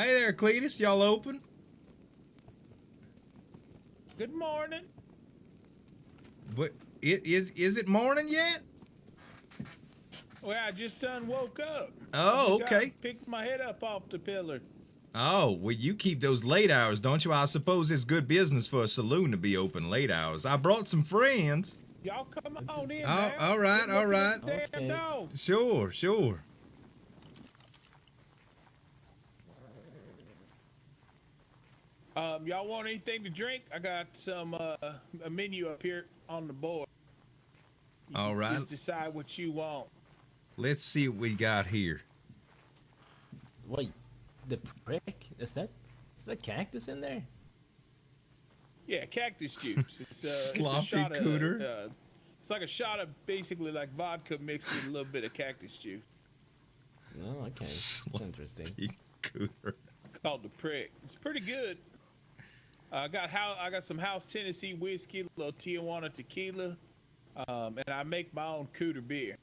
Hey there, Cletus. Y'all open? Good morning. But is it morning yet? Well, I just done woke up. Oh, okay. Picked my head up off the pillar. Oh, well, you keep those late hours, don't you? I suppose it's good business for a saloon to be open late hours. I brought some friends. Y'all come on in Oh, now. all right, all right. Damn dog. Sure. Y'all want anything to drink? I got some a menu up here on the board. All right. Just decide what you want. Let's see what we got here. Wait, the prick? Is that cactus in there? Yeah, cactus juice. It's Sloppy a shot cooter. of, it's like a shot of basically like vodka mixed with a little bit of cactus juice. Oh, okay. That's interesting. Cooter. Called the prick. It's pretty good. I got some House Tennessee whiskey, a little Tijuana tequila, and I make my own cooter beer.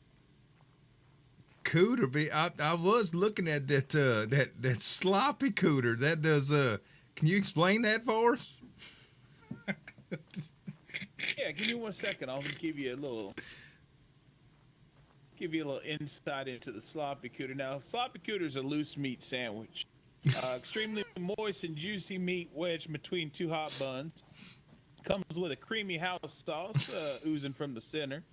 Cooter beer. I was looking at that sloppy cooter. That does. Can you explain that for us? Yeah, give me 1 second. I'll give you a little insight into the sloppy cooter. Now, sloppy cooter is a loose meat sandwich. Extremely moist and juicy meat wedged between two hot buns. Comes with a creamy house sauce oozing from the center,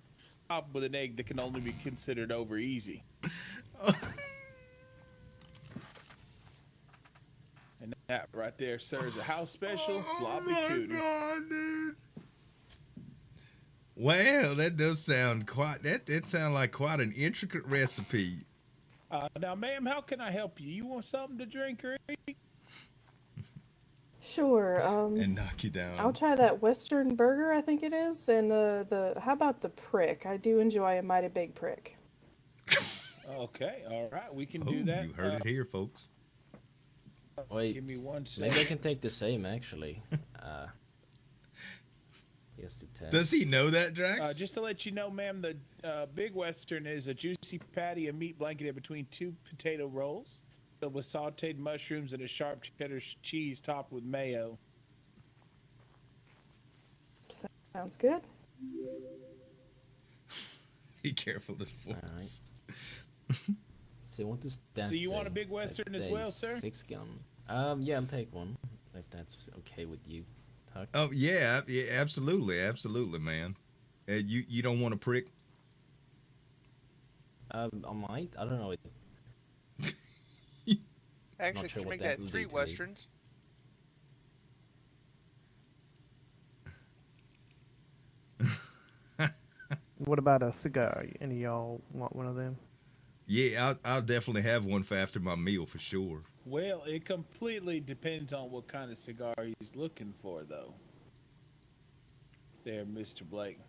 topped with an egg that can only be considered over easy. And that right there serves a house special sloppy cooter. God, dude. Well, that does sound quite. That sounds like quite an intricate recipe. Now, ma'am, how can I help you? You want something to drink or eat? Sure. And knock you down. I'll try that Western burger, I think it is, and how about the prick? I do enjoy a mighty big prick. Okay, all right, we can do that. You heard it here, folks. Wait, Give me 1 second. maybe I can take the same actually. Yes, to 10. Does he know that, Drax? Just to let you know, ma'am, the Big Western is a juicy patty of meat blanketed between two potato rolls filled with sauteed mushrooms and a sharp cheddar cheese topped with mayo. Sounds good. Be careful, the voice. So you want this? So you want a Big Western as well, sir? 6 gun. Yeah, I'll take one if that's okay with you, Huck. Oh yeah, absolutely, man. You don't want a prick? I might. I don't know. Actually, sure could you what make that that will 3 do to me. westerns? What about a cigar? Any of y'all want one of them? Yeah, I'll definitely have one for after my meal for sure. Well, it completely depends on what kind of cigar he's looking for, though. There, Mr. Blake.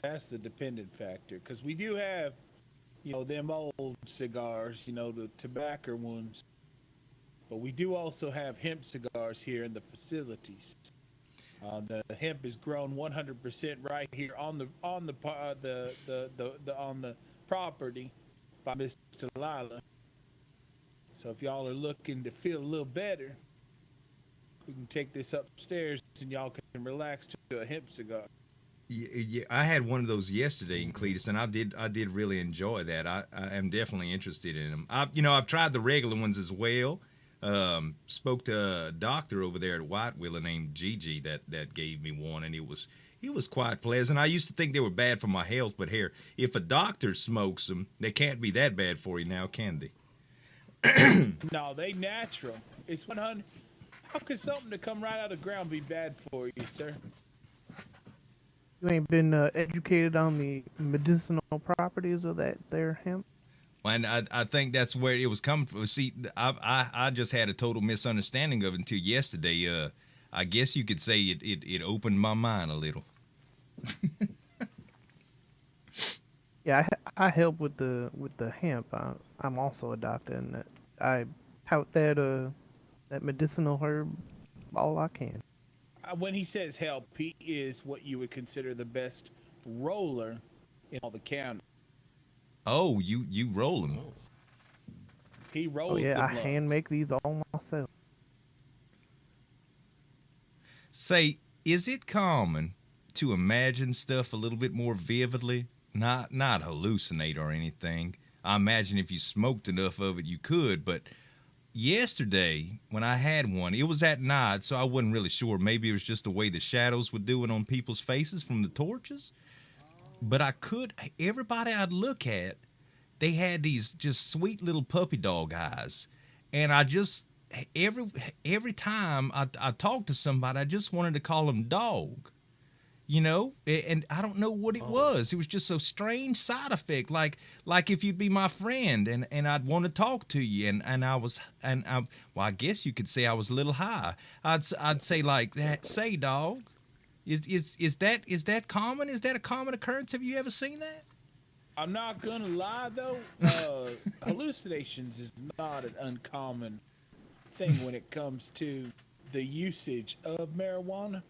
That's the dependent factor, because we do have, them old cigars, the tobacco ones. But we do also have hemp cigars here in the facilities. The hemp is grown 100% right here on the property by Mr. Lila. So if y'all are looking to feel a little better, we can take this upstairs and y'all can relax to a hemp cigar. Yeah, I had one of those yesterday in Cletus, and I did really enjoy that. I am definitely interested in them. I've tried the regular ones as well. Spoke to a doctor over there at White Willow named Gigi that gave me one, and it was quite pleasant. I used to think they were bad for my health, but here, if a doctor smokes them, they can't be that bad for you now, can they? No, they natural. It's 100. How could something that come right out of the ground be bad for you, sir? You ain't been educated on the medicinal properties of that there hemp? And I think that's where it was coming from. See, I just had a total misunderstanding of it until yesterday. I guess you could say it opened my mind a little. Yeah, I help with the hemp. I'm also a doctor, and I tout that medicinal herb all I can. When he says help, he is what you would consider the best roller in all the county. Oh, you roll them. He rolls Oh yeah, the I blunts. hand make these all myself. Say, is it common to imagine stuff a little bit more vividly? Not hallucinate or anything. I imagine if you smoked enough of it, you could. But yesterday, when I had one, it was at night, so I wasn't really sure. Maybe it was just the way the shadows were doing on people's faces from the torches. But everybody I'd look at, they had these just sweet little puppy dog eyes, and I just every time I talked to somebody, I just wanted to call them dog, and I don't know what it was. It was just a strange side effect, like if you'd be my friend and I'd want to talk to you, well, I guess you could say I was a little high. I'd say like that. Say dog. Is that common? Is that a common occurrence? Have you ever seen that? I'm not gonna lie though, hallucinations is not an uncommon thing when it comes to the usage of marijuana.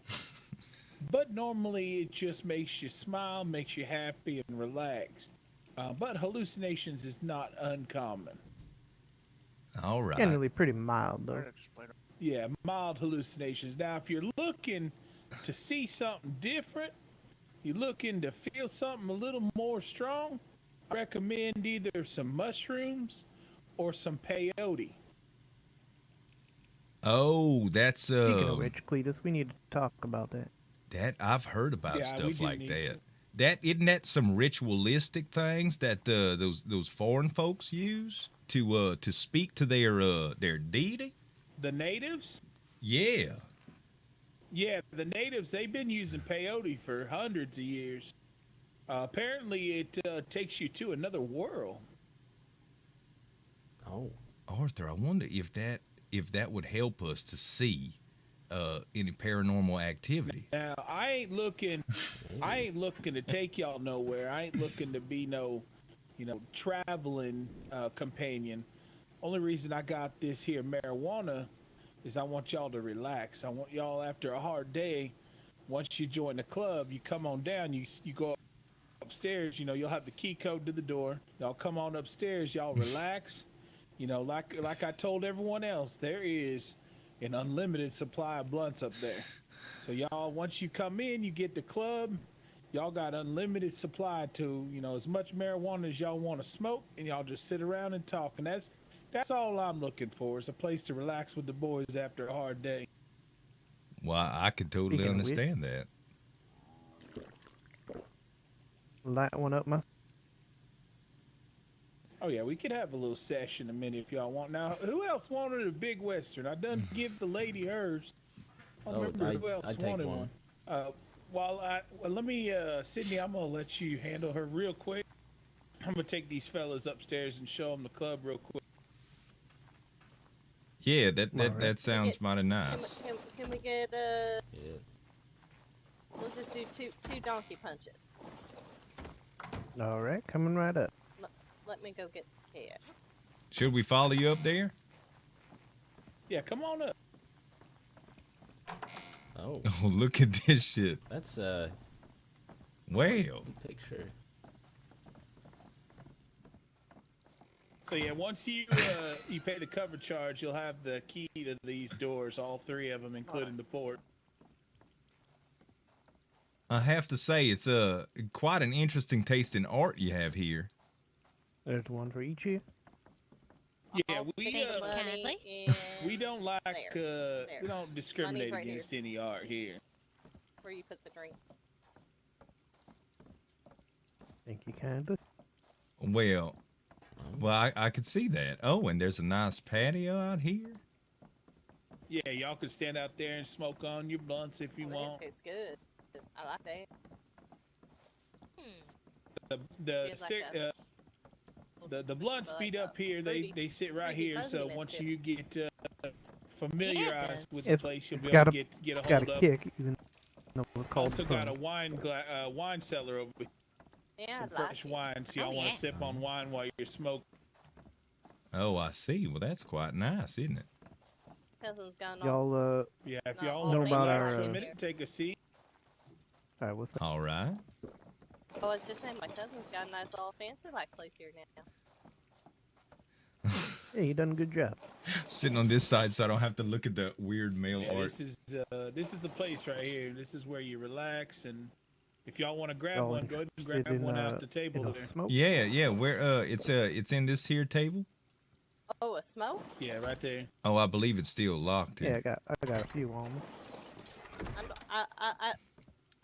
But normally it just makes you smile, makes you happy and relaxed. But hallucinations is not uncommon. All right. Generally pretty mild though. Yeah, mild hallucinations. Now, if you're looking to see something different, you're looking to feel something a little more strong, I recommend either some mushrooms or some peyote. Oh, that's Speaking of which, Cletus, we need to talk about that. that I've heard about Yeah, we stuff do like need that. to. That isn't that some ritualistic things that those foreign folks use to speak to their deity? The natives? Yeah. Yeah, the natives, they've been using peyote for hundreds of years. Apparently, it takes you to another world. Oh. Arthur, I wonder if that would help us to see any paranormal activity. Now, I ain't looking to take y'all nowhere. I ain't looking to be no, traveling companion. Only reason I got this here marijuana is I want y'all to relax. I want y'all, after a hard day, once you join the club, you come on down, you go upstairs, you'll have the key code to the door. Y'all come on upstairs, y'all relax. Like I told everyone else, there is an unlimited supply of blunts up there. So y'all, once you come in, you get the club, y'all got unlimited supply to, as much marijuana as y'all want to smoke, and y'all just sit around and talk. And that's all I'm looking for, is a place to relax with the boys after a hard day. Well, I could totally Speaking of which- understand that. Light one up my. Oh yeah, we could have a little session in a minute if y'all want. Now, who else wanted a big Western? I done give the lady hers. I don't remember who else I'd take wanted one. Let me, Sydney, I'm gonna let you handle her real quick. I'm gonna take these fellas upstairs and show them the club real quick. Yeah, that Alright. that sounds mighty nice. Can we get Yeah. we'll just do two donkey punches. All right, coming right up. Let me go get the cash. Should we follow you up there? Yeah, come on up. Oh. Oh, look at this shit. That's Well, good picture. So yeah, once you you pay the cover charge, you'll have the key to these doors, all three of them, including the port. I have to say it's quite an interesting taste in art you have here. There's one for each of you. Yeah, I'll we stick the money we in don't like There. we don't discriminate Money's right against any art here. where you put the drink. Thank you kindly. Well, I could see that. Oh, and there's a nice patio out here. Yeah, y'all can stand out there and smoke on your blunts if you But want. it tastes good. I like that. The Feels like cig- a- the blunts like speed a up here. fruity- They sit right fuzzy here. So fuzziness once to you get familiarized with the It's- place, you'll it's be got able a- to get a Got hold a of. kick, even though it's called Also got a fun. wine cellar over here. Yeah, Some I like fresh it. wine. So y'all want to sip on wine while you're smoking. Oh, I see. Well, that's quite nice, isn't it? Cousin's gone on. Y'all, Yeah, if Not y'all all want to Know about relax our, for a uh, minute, take a seat. all right, what's that? All right. I was just saying, my cousin's got a nice all fancy like place here now. Yeah, you done a good job. Sitting on this side so I don't have to look at the weird mail Yeah, art. this is the place right here. This is where you relax, and if y'all want to grab Y'all one, go ahead and interested grab in, one out the table in a there. smoke? Yeah, yeah. Where it's in this here table. Oh, a smoke? Yeah, right there. Oh, I believe it's still locked. Yeah, I got a few on me.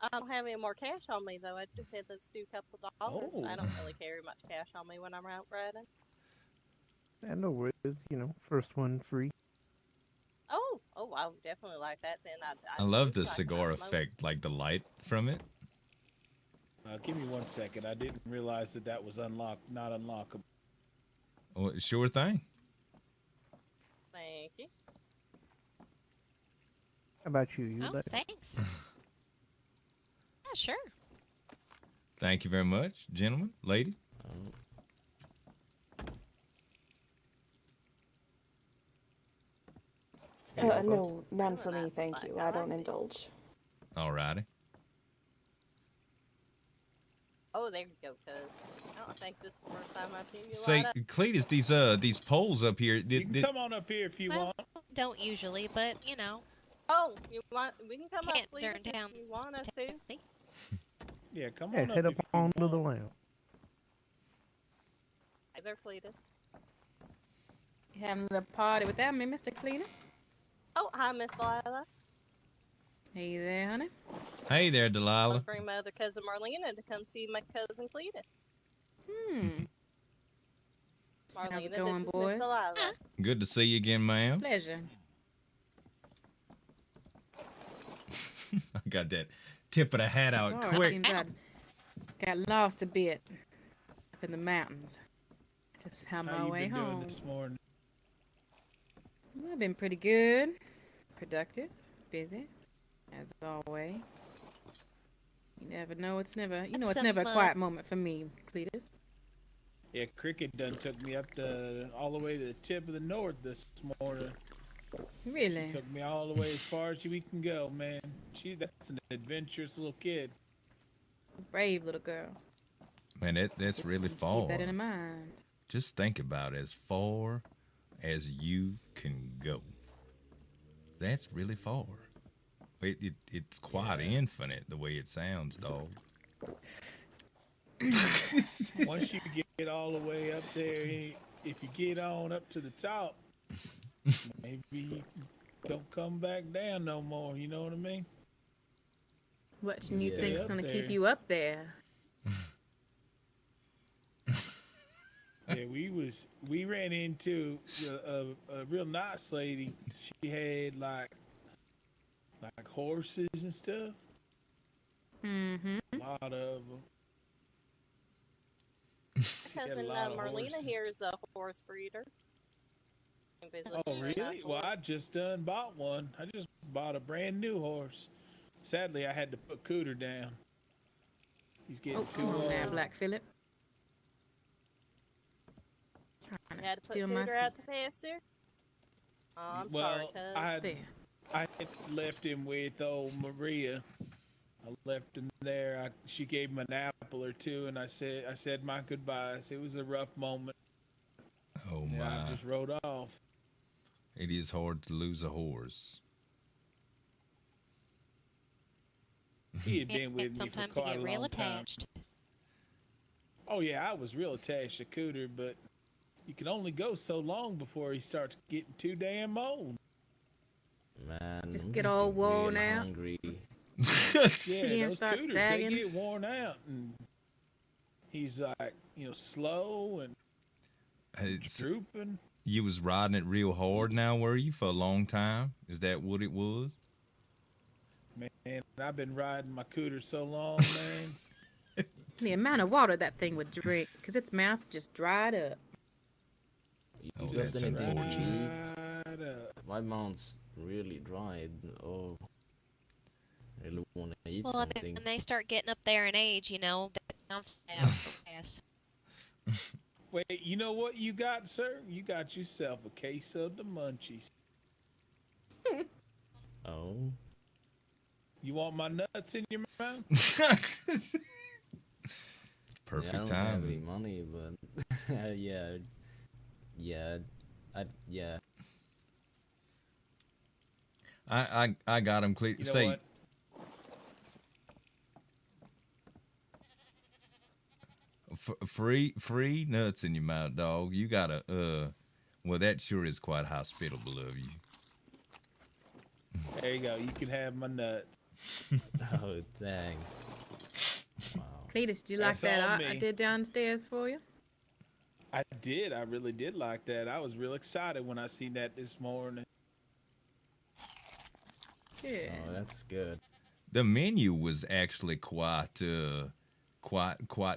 I don't have any more cash on me though. I just had those few couple dollars. Oh. I don't really carry much cash on me when I'm out riding. Yeah, no worries. You know, first one free. Oh, I would definitely like that. Then I love the like my cigar smoke. effect, like the light from it. Give me 1 second. I didn't realize that was not unlockable. Oh, sure thing. Thank you. How about you? Oh, thanks. Yeah, sure. Thank you very much, gentlemen, lady. No, none for Oh, me, that's thank fine. you. I I don't like it. indulge. Alrighty. Oh, there you go, cuz. I don't think this is the first time I've seen you Say, light up. Cletus, these poles up here. You can come on up here if you Well, want. don't usually, but you know, Oh, you want? We can come can't up, please, turn if down. you want us to. Yeah, come Yeah, on head up up if you onto the want. lamp. Hey there, Cletus. You having a little party without me, Mr. Cletus? Oh, hi, Miss Lila. Hey there, honey. Hey there, I'm Delilah. gonna bring my other cousin Marlena to come see my cousin Cletus. Marlena, it going, this is boys? Miss Delilah. Good to see you again, ma'am. Pleasure. I got that tip of the hat out Sorry, quick. seems I got lost a bit up in the mountains. Just found How my you way been doing home. this morning? Well, I've been pretty good, productive, busy, as always. You never know. It's never, you know, That's it's never a some, quiet moment for me, Cletus. Yeah, Cricket done took me up all the way to the tip of the north this morning. Really? Took me all the way as far as we can go, man. That's an adventurous little kid. Brave little girl. Man, that's really far. Keep that in mind. Just think about as far as you can go. That's really far. It's quite infinite the way it sounds, dog. Once you get all the way up there, if you get on up to the top, maybe you don't come back down no more. You know what I mean? What you Stay think's up gonna there. keep you up there? Yeah, we ran into a real nice lady. She had like horses and stuff. Mm-hmm. A lot of them. My cousin lot of Marlena horses. here is a horse breeder. And visit Oh, a really? nice Well, horse. I just done bought one. I just bought a brand new horse. Sadly, I had to put Cooter down. He's getting Oh, too come on old. now, Black Phillip. Trying You to had to put steal my Cooter out seat. to pasture? Oh, I'm Well, sorry, cuz. There. I had left him with old Maria. I left him there. She gave him an apple or two, and I said my goodbyes. It was a rough moment. Oh And I my. just rode off. It is hard to lose a horse. He had And been with me for sometimes you quite get a real long time. attached. Oh yeah, I was real attached to Cooter, but you can only go so long before he starts getting too damn old. Man, Just I'm get all getting worn real out. hungry. Yeah, Skin those starts Cooters, sagging. they get worn out, and he's like, slow and drooping. You was riding it real hard now, were you, for a long time? Is that what it was? Man, I've been riding my Cooter so long, man. The amount of water that thing would drink, because its mouth just dried up. You Oh, just that's anything to unfortunate. eat. Right up. My mouth's really dried. Oh, I really want to eat Well, something. when they start getting up there in age, you know, they bounce down so fast. Wait, you know what you got, sir? You got yourself a case of the munchies. Oh, You want my nuts in your mouth? Perfect yeah, I don't have any timing. money, but yeah, Yeah. I got him clear. You know Say, what? free nuts in your mouth, dog. You gotta well, that sure is quite hospitable of you. There you go. You can have my nuts. Oh, thanks. Wow. Cletus, did you like That's that all art I me. did downstairs for you? I did. I really did like that. I was real excited when I seen that this morning. Good. Oh, that's good. The menu was actually quite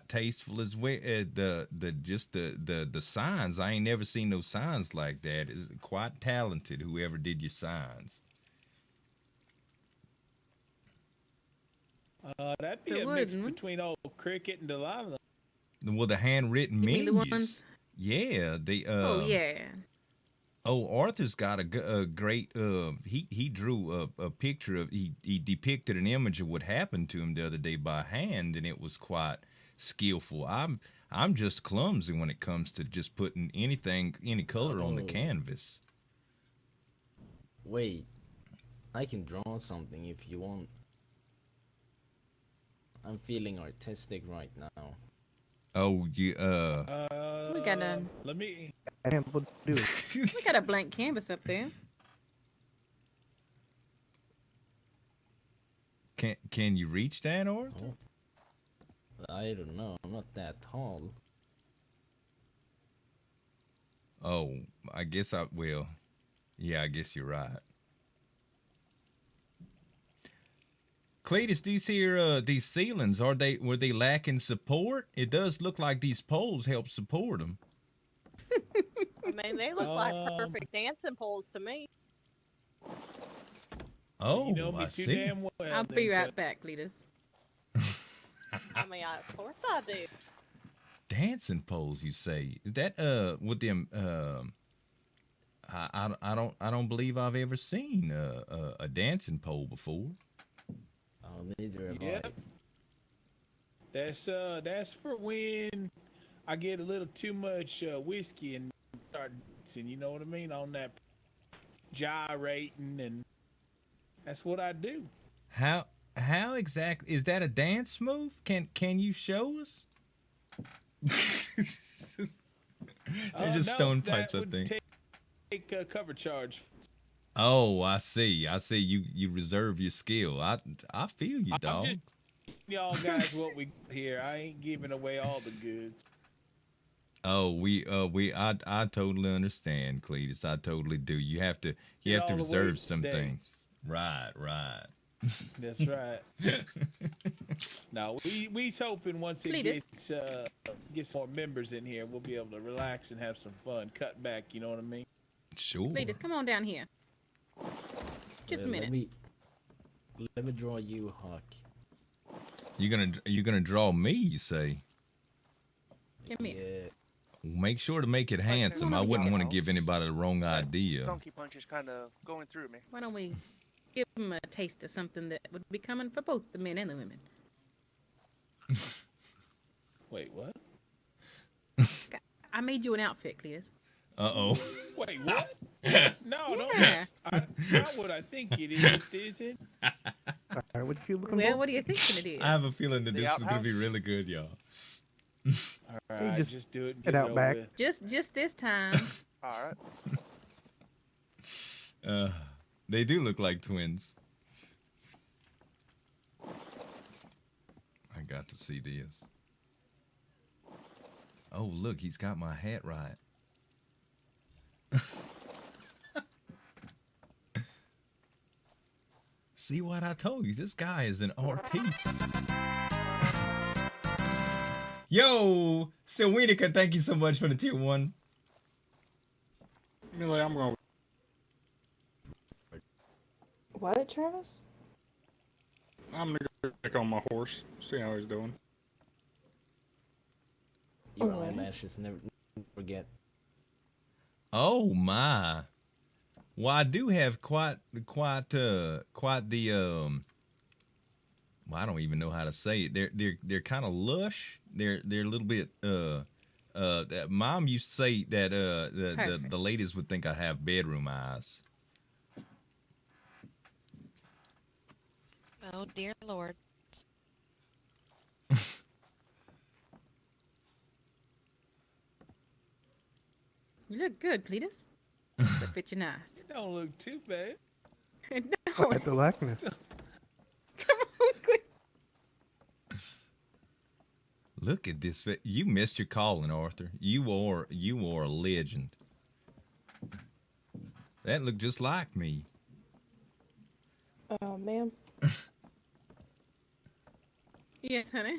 tasteful as well. The signs, I ain't never seen no signs like that. Is quite talented, whoever did your signs. That'd be The a mix wooden ones? between old Cricket and Delilah. Well, the handwritten You mean menus. the ones? Yeah, the Oh yeah. Oh, Arthur's got a great. He drew a picture of. He depicted an image of what happened to him the other day by hand, and it was quite skillful. I'm just clumsy when it comes to just putting any color on the Oh. canvas. Wait, I can draw something if you want. I'm feeling artistic right now. Oh, you We got a Let me. And we'll do it. we got a blank canvas up there. can you reach that, Arthur? Oh. I don't know. I'm not that tall. Oh, I guess I will. Yeah, I guess you're right. Cletus, these ceilings, were they lacking support? It does look like these poles help support them. I mean, they look like Um, perfect dancing poles to me. Oh, You know me I too see. damn well. I'll then, be right 'cause back, Cletus. I mean, of course I do. Dancing poles, you say? Is that with them? I don't believe I've ever seen a dancing pole before. Oh, neither have Yep. That's for when I get a little too much whiskey and start dancing. You know what I mean? On that gyrating, and that's what I do. How exactly is that a dance move? Can you show us? They're just No, stone that pipes, I would think. Take cover charge. Oh, I see. You reserve your skill. I feel you, I'm dog. just y'all guys what we here. I ain't giving away all the goods. Oh, I totally understand, Cletus. I totally do. You have to Get all the reserve way some today. things. Right. That's right. Now we's hoping once it Cletus. gets more members in here, we'll be able to relax and have some fun. Cut back, you know what I mean? Sure. Cletus, come on down here. Just a minute. Let me draw you, Huck. You gonna draw me? You say? Come here. Yeah. Make sure to make it handsome. I wouldn't want to give anybody the wrong idea. Donkey Punch is kind of going through me. Why don't we give them a taste of something that would be coming for both the men and the women? Wait, what? I made you an outfit, Cletus. Uh-oh. Wait, what? No, Yeah. not what I think it is it? All right, what you looking Well, for? what do you think it is? I have a feeling that The this is gonna be outhouse? really good, y'all. All right, just do it. And get get it out over back. with. Just this time. All right. They do look like twins. I got to see this. Oh, look, he's got my hat right. See what I told you? This guy is an artiste. Yo, Silwenica, thank you so much for the tier 1. Millie, I'm going. What, Travis? I'm gonna go check on my horse, see how he's doing. Your Alright. eyelashes never forget. Oh my! Well, I do have quite the well, I don't even know how to say it. They're kind of lush. They're a little bit Mom used to say that the Perfect. ladies would think I have bedroom eyes. Oh dear Lord. You look good, Cletus. That fit your nice. It don't look too bad. No. At the likeness. Come on, Cletus. Look at this. You missed your calling, Arthur. You are a legend. That looked just like me. Ma'am. Yes, honey.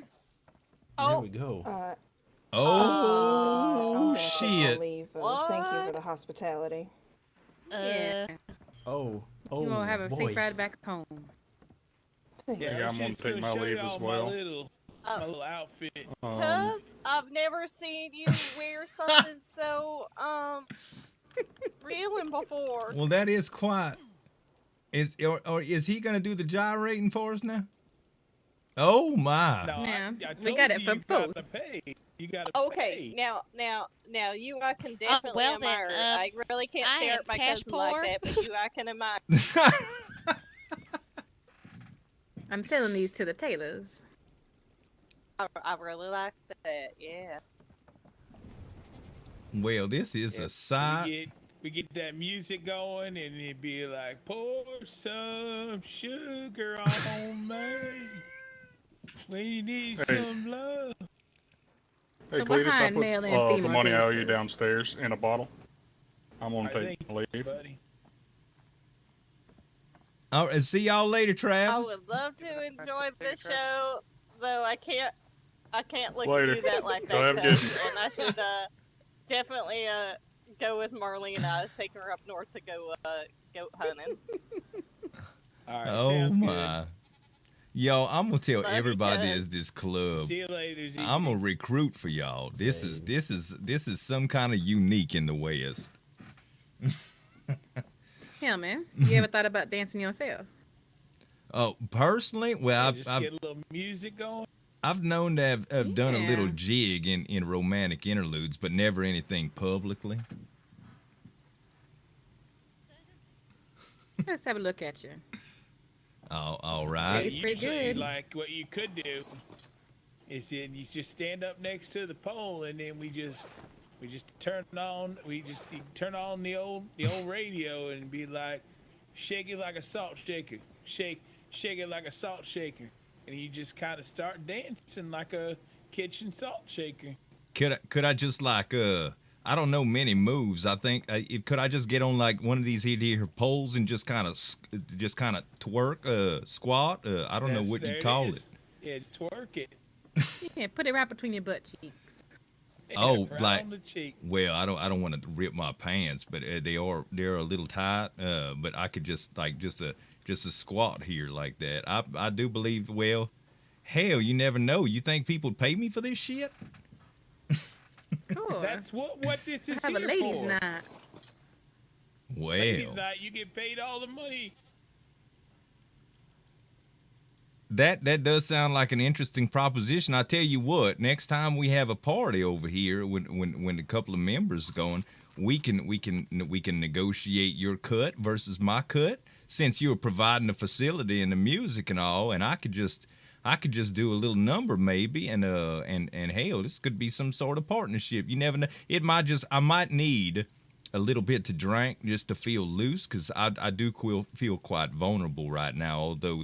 There we go. Oh, I'm shit. Leave. Thank you for the hospitality. Yeah. Oh, You won't have a boy. safe ride back home. Thank you. Yeah, I I'm was gonna just take my show leave y'all as well. My little outfit. Cause I've never seen you wear something so reeling before. Well, that is quite. Or is he gonna do the gyrating for us now? Oh my! No, Yeah, I told we got it you, for you both. gotta pay. You gotta Okay, pay. now you I can definitely well then, admire. I really can't I stare am at my cash cousin poor. like that, but you I can admire. I'm selling these to the tailors. I really like that. Yeah. Well, this is a sight. We get that music going, and it'd be like, pour some sugar on me when you need some love. Hey, So Cletus, I behind put male and the female money I owe you dancers. downstairs in a bottle. I'm gonna I take think, leave. buddy. All right, see y'all later, I Travis. would love to enjoy the show, though I can't look Later. at you that like Go that. have a good- Cuz, and I should definitely go with Marlene. I was taking her up north to go goat hunting. All right, Oh sounds my! Yo, I'm gonna tell Love you, everybody cuz. there's this club. good. See you later, Z. I'm a recruit for y'all. This is some kind of unique in the West. Hell, man. You ever thought about dancing yourself? Oh, personally, well, Just I've get a little music going. I've known to have done a little Yeah. jig in romantic interludes, but never anything publicly. Let's have a look at you. Oh, all Hey, right. it's pretty Usually, good. like what you could do is you just stand up next to the pole, and then we just turn on the old radio and be like, shake it like a salt shaker, shake it like a salt shaker, and you just kind of start dancing like a kitchen salt shaker. Could I just like I don't know many moves. I think could I just get on like one of these here poles and just kind of twerk, squat? I don't know what There you call is. it. Yeah, twerk it. Yeah, put it right between your butt cheeks. Oh, right like on the cheek. well, I don't want to rip my pants, but they're a little tight. But I could just like just a squat here like that. I do believe. Well, hell, you never know. You think people would pay me for this shit? Cool. That's what this is have a here ladies' for. night. Well, Ladies' night, you get paid all the money. that does sound like an interesting proposition. I tell you what, next time we have a party over here, when a couple of members going, we can negotiate your cut versus my cut, since you're providing the facility and the music and all, and I could just do a little number maybe, and hell, this could be some sort of partnership. You never know. I might need a little bit to drink just to feel loose, because I do feel quite vulnerable right now. Although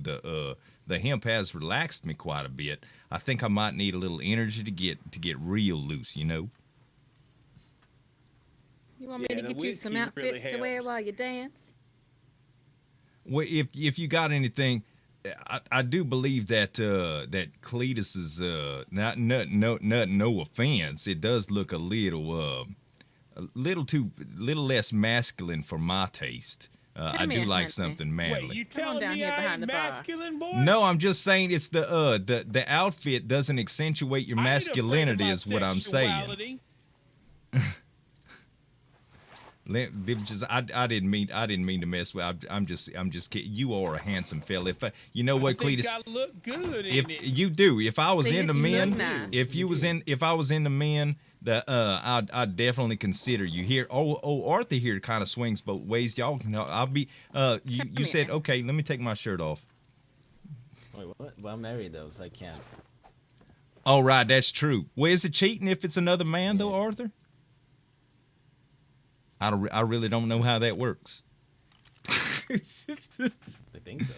the hemp has relaxed me quite a bit, I think I might need a little energy to get real loose. You know. You want me Yeah, to the get you some whiskey really outfits to wear helps. while you dance? Well, if you got anything, I do believe that that Cletus is no offense, it does look a little less masculine for my taste. I Come do here, like Hunter. something manly. Wait, you Come on telling down me here I behind ain't the bar. masculine, boy? No, I'm just saying it's the outfit doesn't accentuate your I ain't afraid of masculinity, my is what I'm saying. sexuality. I didn't mean to mess with. I'm just kidding. You are a handsome fella. If you know what, I think Cletus, I look good if in it. you do, if I was Cletus, into you look men, nice. if I was into men, that I'd definitely consider you here. Arthur here kind of swings both ways. Y'all can. I'll be. You said here. okay. Let me take my shirt off. Wait, what? Well, I'm married though, so I can't. All right, that's true. Well, is it cheating if it's another man though, Arthur? I really don't know how that works. I think so.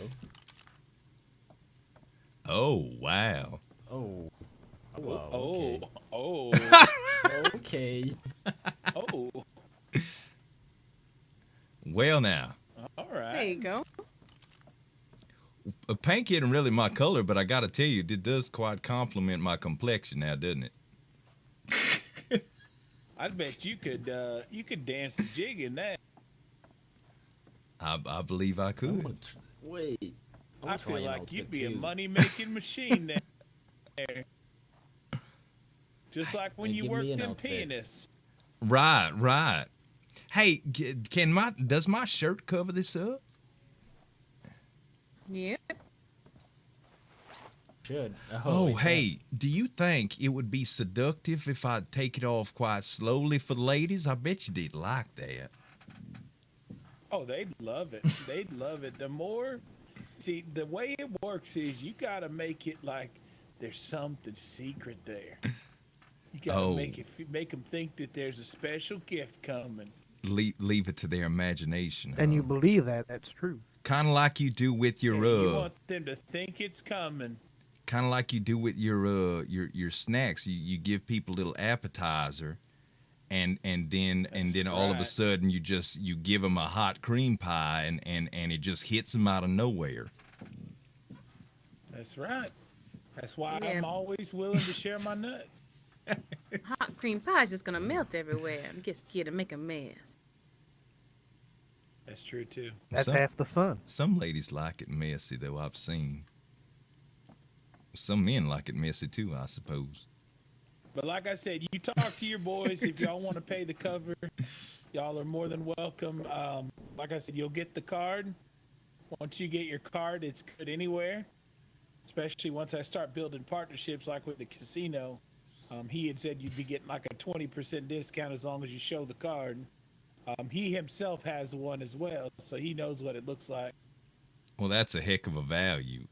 Oh wow. Oh. Oh, Wow, okay. oh. Well now, All right. There you go. a pink isn't really my color, but I gotta tell you, it does quite compliment my complexion now, doesn't it? I bet you could dance the jig in that. I believe I could. Wait. I feel like you'd be a money-making machine there. Just like when you give work me an them outfit. pianists. Right. Hey, does my shirt cover this up? Yep. Should. Oh, wait, hey, do you think it would be seductive if I take it off quite slowly for the ladies? I bet you they'd like that. Oh, they'd love it. They'd love it. See, the way it works is you got to make it like there's something secret there. You got to make them think that there's a special gift coming. Leave it to their imagination. And you believe that? That's true. Kind of like you do with your You want them to think it's coming. kind of like you do with your snacks. You give people a little appetizer, and then all of a right. sudden you give them a hot cream pie, and it just hits them out of nowhere. That's right. That's why Yeah. I'm always willing to share my nuts. Hot cream pie is just gonna melt everywhere and get scared and make a mess. That's true too. That's half the fun. Some ladies like it messy, though, I've seen. Some men like it messy too, I suppose. But like I said, you talk to your boys if y'all want to pay the cover. Y'all are more than welcome. Like I said, you'll get the card. Once you get your card, it's good anywhere. Especially once I start building partnerships like with the casino. He had said you'd be getting like a 20% discount as long as you show the card. He himself has one as well, so he knows what it looks like. Well, that's a heck of a value.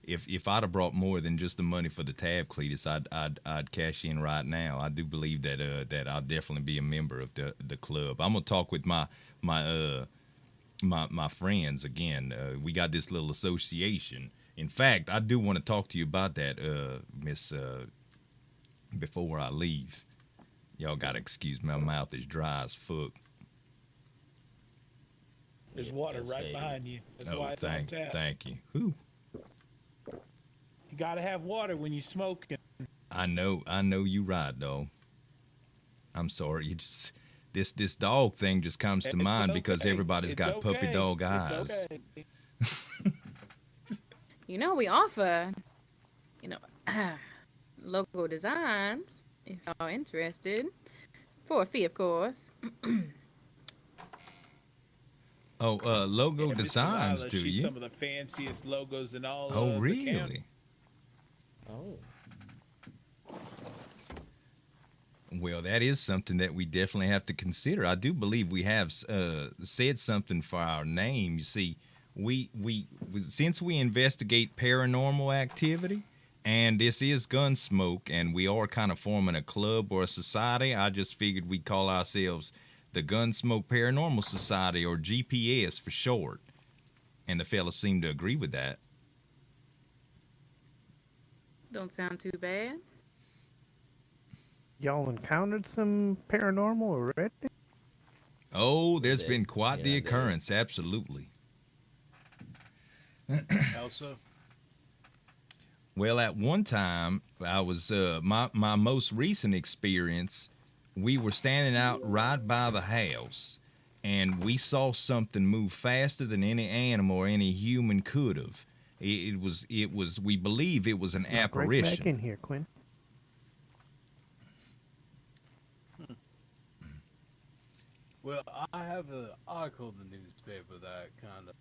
If I'd have brought more than just the money for the tab, Cletus, I'd cash in right now. I do believe that I'll definitely be a member of the club. I'm gonna talk with my friends again. We got this little association. In fact, I do want to talk to you about that, Miss. Before I leave, y'all gotta excuse me. My mouth is dry as fuck. There's water right behind you. That's why it's on tap. Thank you. Whew. You gotta have water when you smoking. I know you right, dog. I'm sorry. You just this dog thing just comes to mind because everybody's got puppy dog eyes. It's okay. You know, we offer, logo designs if y'all interested, for a fee, of course. Logo Yeah, Mr. designs, Lila, do she's you? some of the fanciest logos in all Oh, of the really? county. Oh. Well, that is something that we definitely have to consider. I do believe we have said something for our name. You see, we since we investigate paranormal activity, and this is Gunsmoke, and we are kind of forming a club or a society, I just figured we'd call ourselves the Gunsmoke Paranormal Society, or GPS for short. And the fellas seem to agree with that. Don't sound too bad. Y'all encountered some paranormal already? Oh, there's Yeah, been quite the yeah, occurrence, absolutely. Elsa? Well, at one time, I was my most recent experience. We were standing out right by the house, and we saw something move faster than any animal or any human could have. It was. We believe it was an Break back apparition. in here, Quinn. Well, I have an article in the newspaper that kind of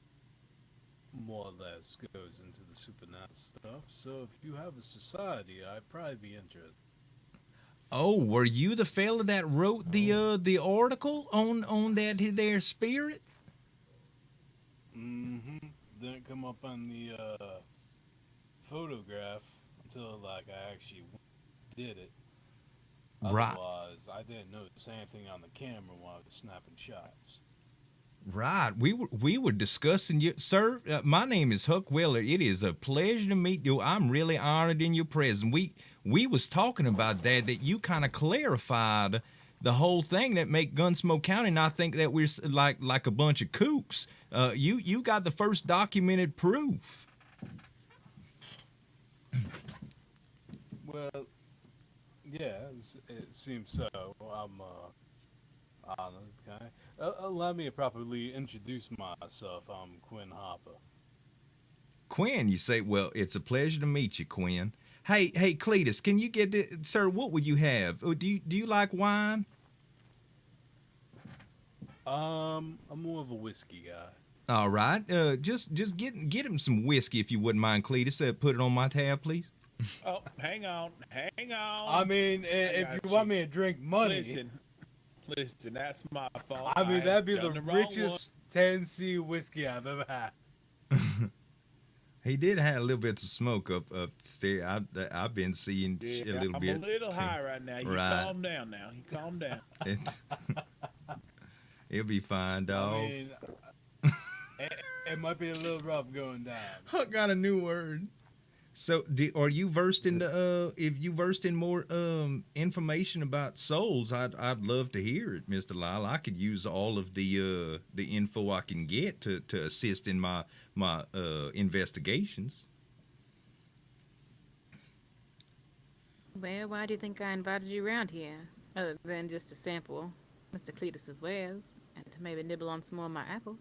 more or less goes into the supernatural stuff. So if you have a society, I'd probably be interested. Oh, were you the fella that wrote the article on that there spirit? Mm-hmm. Didn't come up on the photograph until like I actually did it. Right. Otherwise, I didn't notice anything on the camera while I was snapping shots. Right. We were discussing you, sir. My name is Huck Weller. It is a pleasure to meet you. I'm really honored in your presence. We was talking about that you kind of clarified the whole thing that make Gunsmoke County not think that we're like a bunch of kooks. You got the first documented proof. Well, yeah, it seems so. I'm honored. Okay. Allow me to properly introduce myself. I'm Quinn Hopper. Quinn, you say? Well, it's a pleasure to meet you, Quinn. Hey, Cletus, can you get this, sir? What would you have? Do you like wine? I'm more of a whiskey guy. All right. Just get him some whiskey if you wouldn't mind, Cletus. Put it on my tab, please. Oh, hang on. I mean, if you want me to drink money. Listen, that's my fault. I mean, that'd be the wrong richest Tennessee whiskey I've ever had. He did have a little bit of smoke up there. I've been seeing a little bit. I'm a little high right now. You Right. calm down now. You calm down. It'll be fine, dog. I mean, it might be a little rough going down. I got a new word. So, are you versed in if you versed in more information about souls? I'd love to hear it, Mr. Lyle. I could use all of the info I can get to assist in my investigations. Well, why do you think I invited you around here? Other than just to sample Mr. Cletus's wares and to maybe nibble on some more of my apples.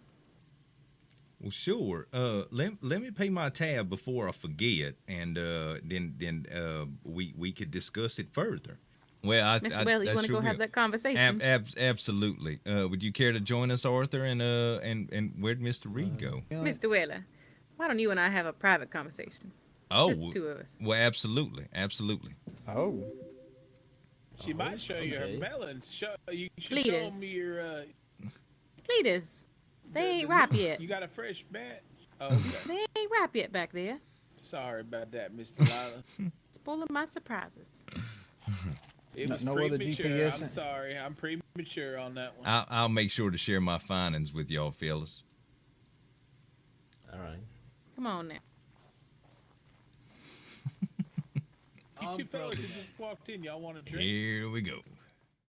Well, sure. Let me pay my tab before I forget, and then we could discuss it further. Well, Mr. Weller, you want to go have that conversation? Absolutely. Would you care to join us, Arthur? And where'd Mr. Reed go? Mr. Weller, why don't you and I have a private conversation? Oh, just the two of us. Well, absolutely. Oh. She might show you Okay. her melons. You should show Cletus. me your. Cletus, they ain't ripe yet. You got a fresh batch? Oh, okay. They ain't ripe yet back there. Sorry about that, Mr. Lila. Spoiling my surprises. It was No other premature. GPS? I'm sorry. I'm premature on that one. I'll make sure to share my findings with y'all, fellas. All right. Come on now. You two fellas who just walked in, y'all want a drink? Here we go.